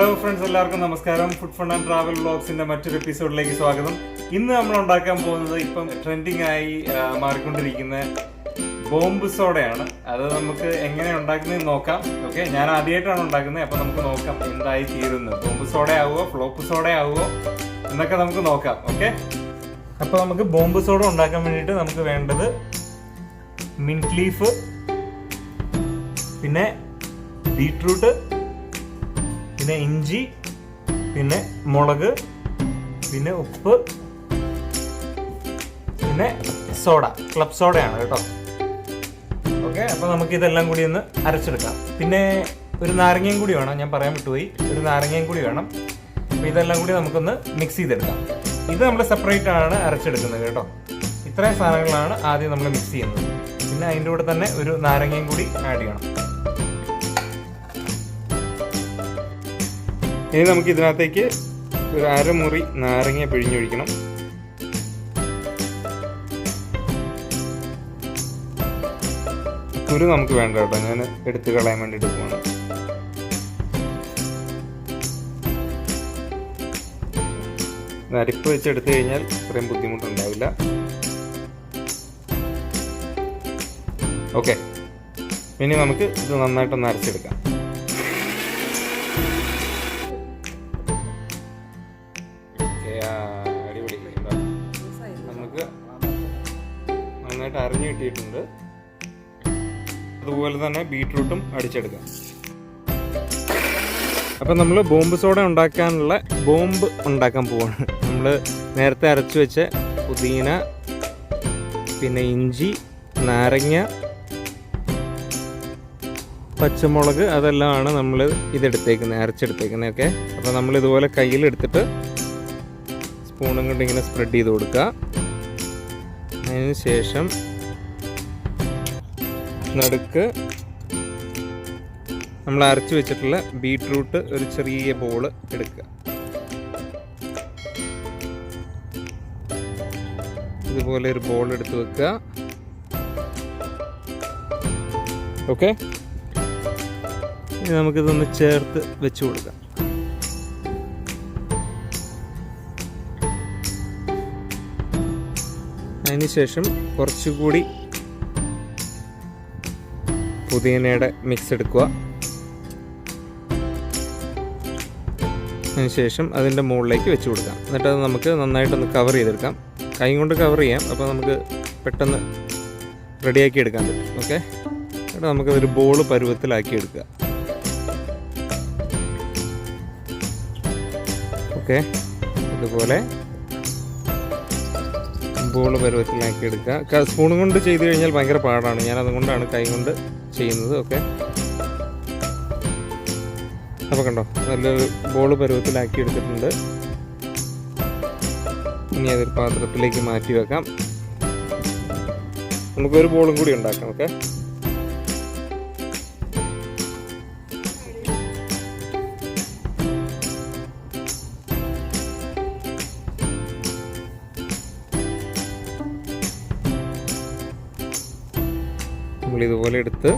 Hello friends, എല്ലാവർക്കും നമസ്കാരം. Food fund and travel വ്ളോഗ്സിന്റെ മറ്റൊരു എപ്പിസോഡിലേക്ക് സ്വാഗതം. ഇന്ന് നമ്മൾ ഉണ്ടാക്കാൻ പോകുന്നത് ഇപ്പം ട്രെൻഡിങ് ആയി മാറിക്കൊണ്ടിരിക്കുന്ന ബോംബ് സോഡയാണ്. അത് നമുക്ക് എങ്ങനെ ഉണ്ടാക്കുന്നതെന്ന് നോക്കാം. ഓക്കെ, ഞാൻ ആദ്യമായിട്ടാണ് ഉണ്ടാക്കുന്നത്. അപ്പം നമുക്ക് നോക്കാം എന്തായി തീരുന്നത്. ബോംബ് സോഡ ആവുമോ ഫ്ലോപ്പ് സോഡ ആവുമോ എന്നൊക്കെ നമുക്ക് നോക്കാം. ഓക്കെ, അപ്പോൾ നമുക്ക് ബോംബ് സോഡ ഉണ്ടാക്കാൻ വേണ്ടിയിട്ട് നമുക്ക് വേണ്ടത് മിന്റ് ലീഫ്, പിന്നെ ബീട്രൂട്ട്, പിന്നെ ഇഞ്ചി, പിന്നെ മുളക്, പിന്നെ ഉപ്പ്, പിന്നെ സോഡ. ക്ലബ് സോഡയാണ് കേട്ടോ. ഓക്കെ, അപ്പോൾ നമുക്ക് ഇതെല്ലാം കൂടി ഒന്ന് അരച്ചെടുക്കാം. പിന്നെ ഒരു നാരങ്ങയും കൂടി വേണം, ഞാൻ പറയാൻ വിട്ടുപോയി. ഒരു നാരങ്ങയും കൂടി വേണം. അപ്പോൾ ഇതെല്ലാം കൂടി നമുക്കൊന്ന് മിക്സ് ചെയ്തെടുക്കാം. ഇത് നമ്മൾ സെപ്പറേറ്റ് ആണ് അരച്ചെടുക്കുന്നത് കേട്ടോ. ഇത്രയും സാധനങ്ങളാണ് ആദ്യം നമ്മൾ മിക്സ് ചെയ്യുന്നത്. പിന്നെ അതിൻ്റെ കൂടെ തന്നെ ഒരു നാരങ്ങയും കൂടി ആഡ് ചെയ്യണം. ഇനി നമുക്ക് ഇതിനകത്തേക്ക് ഒരു അരമുറി നാരങ്ങ പിഴിഞ്ഞൊഴിക്കണം. കുരു നമുക്ക് വേണ്ട കേട്ടോ, ഞാൻ എടുത്ത് കളയാൻ വേണ്ടിയിട്ട് പോകണം. അരിപ്പ് വെച്ച് എടുത്തു കഴിഞ്ഞാൽ ഇത്രയും ബുദ്ധിമുട്ടുണ്ടാവില്ല. ഓക്കെ, ഇനി നമുക്ക് ഇത് നന്നായിട്ടൊന്ന് അരച്ചെടുക്കാം. നമുക്ക് നന്നായിട്ട് അരിഞ്ഞു കിട്ടിയിട്ടുണ്ട്. അതുപോലെ തന്നെ ബീട്രൂട്ടും അടിച്ചെടുക്കാം. അപ്പം നമ്മൾ ബോംബ് സോഡ ഉണ്ടാക്കാനുള്ള ബോംബ് ഉണ്ടാക്കാൻ പോവാണ്. നമ്മൾ നേരത്തെ അരച്ചു വെച്ച പുതിന, പിന്നെ ഇഞ്ചി, നാരങ്ങ, പച്ചമുളക്, അതെല്ലാമാണ് നമ്മൾ ഇതെടുത്തേക്കുന്നത്, അരച്ചെടുത്തേക്കുന്നത്. ഓക്കെ, അപ്പോൾ നമ്മളിതുപോലെ കയ്യിലെടുത്തിട്ട് സ്പൂണും കൊണ്ട് ഇങ്ങനെ സ്പ്രെഡ് ചെയ്ത് കൊടുക്കുക. അതിന് ശേഷം നടുക്ക് നമ്മൾ അരച്ച് വെച്ചിട്ടുള്ള ബീട്രൂട്ട് ഒരു ചെറിയ ബോൾ എടുക്കുക. ഇതുപോലെ ഒരു ബോൾ എടുത്ത് വെക്കുക. ഓക്കെ, ഇനി നമുക്കിതൊന്ന് ചേർത്ത് വെച്ച് കൊടുക്കാം. അതിനുശേഷം കുറച്ചുകൂടി പുതിനയുടെ മിക്സ് എടുക്കുക. അതിനുശേഷം അതിൻ്റെ മുകളിലേക്ക് വെച്ച് കൊടുക്കാം. എന്നിട്ട് അത് നമുക്ക് നന്നായിട്ടൊന്ന് കവർ ചെയ്തെടുക്കാം. കൈ കൊണ്ട് കവർ ചെയ്യാം, അപ്പോൾ നമുക്ക് പെട്ടെന്ന് റെഡിയാക്കി എടുക്കാൻ പറ്റും. ഓക്കെ, എന്നിട്ട് നമുക്കതൊരു ബോള് പരുവത്തിലാക്കി എടുക്കുക. ഓക്കെ, ഇതുപോലെ ബോൾ പരുവത്തിലാക്കി എടുക്കുക. സ്പൂൺ കൊണ്ട് ചെയ്ത് കഴിഞ്ഞാൽ ഭയങ്കര പാടാണ്. ഞാൻ അതുകൊണ്ടാണ് കൈ കൊണ്ട് ചെയ്യുന്നത്. ഓക്കെ, അപ്പോൾ കണ്ടോ, നല്ലൊരു ബോൾ പരുവത്തിലാക്കി എടുത്തിട്ടുണ്ട്. ഇനി അതൊരു പാത്രത്തിലേക്ക് മാറ്റി വെക്കാം. നമുക്കൊരു ബോളും കൂടി ഉണ്ടാക്കാം. ഓക്കെ, ഇതുപോലെ എടുത്ത്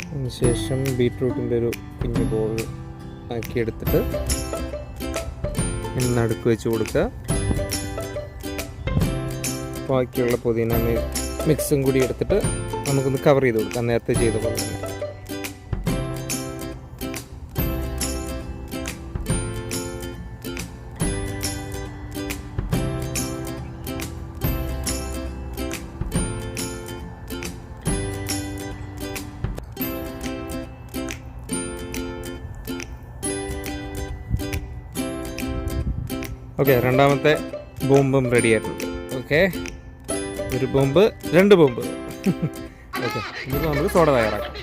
അതിനുശേഷം ബീട്രൂട്ടിൻ്റെ ഒരു കുഞ്ഞു ബോൾ ആക്കി എടുത്തിട്ട് നടുക്ക് വെച്ച് കൊടുക്കുക. ബാക്കിയുള്ള പുതിന മിക്സും കൂടി എടുത്തിട്ട് നമുക്കൊന്ന് കവർ ചെയ്ത് കൊടുക്കാം, നേരത്തെ ചെയ്ത പോലെ തന്നെ. ഓക്കെ, രണ്ടാമത്തെ ബോംബും റെഡി ആയിട്ടുണ്ട്. ഓക്കെ, ഒരു ബോംബ്, രണ്ട് ബോംബ്. ഓക്കെ, ഇത് നമുക്ക് സോഡ തയ്യാറാക്കാം.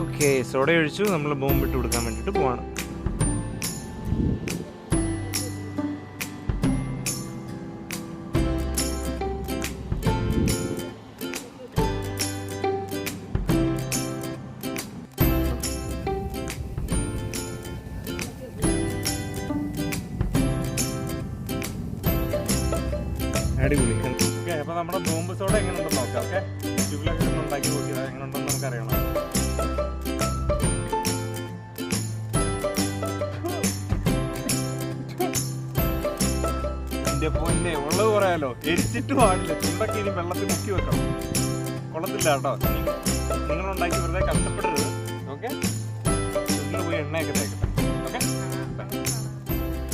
ഓക്കെ, സോഡ ഒഴിച്ചു. നമ്മൾ ബോംബ് ഇട്ട് കൊടുക്കാൻ വേണ്ടിയിട്ട് പോവാണ്. അടിപൊളി. ഓക്കെ, അപ്പോൾ നമ്മുടെ ബോംബ് സോഡ എങ്ങനെയുണ്ടെന്ന് നോക്കാം. ഓക്കെ, യൂട്യൂബിലൊക്കെ ഉണ്ടാക്കി നോക്കിയത് എങ്ങനെയുണ്ടെന്ന് നമുക്കറിയണം. എൻ്റെ പൊന്നെ ഉള്ളത് പറയാലോ, എരിച്ചിട്ട് പാടില്ല. ചുണ്ടൊക്കെ ഇനി വെള്ളത്തിൽ മുക്കി വെക്കണം, കൊള്ളത്തില്ല കേട്ടോ. നിങ്ങളുണ്ടാക്കി വെറുതെ കഷ്ടപ്പെടരുത്. ഓക്കെ, ചുണ്ടിൽ പോയി എണ്ണയൊക്കെ തേക്കട്ടെ. ഓക്കെ,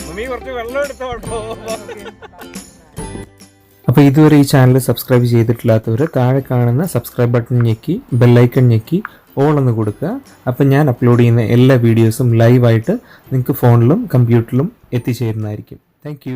മമ്മി കുറച്ച് വെള്ളം എടുത്തോ കേട്ടോ. അപ്പോൾ ഇതുവരെ ഈ ചാനൽ സബ്സ്ക്രൈബ് ചെയ്തിട്ടില്ലാത്തവർ താഴെ കാണുന്ന സബ്സ്ക്രൈബ് ബട്ടൺ ഞെക്കി ബെല്ലൈക്കൺ ഞെക്കി ഓൾ എന്ന് കൊടുക്കുക. അപ്പം ഞാൻ അപ്ലോഡ് ചെയ്യുന്ന എല്ലാ വീഡിയോസും ലൈവായിട്ട് നിങ്ങൾക്ക് ഫോണിലും കമ്പ്യൂട്ടറിലും എത്തിച്ചേരുന്നതായിരിക്കും. താങ്ക്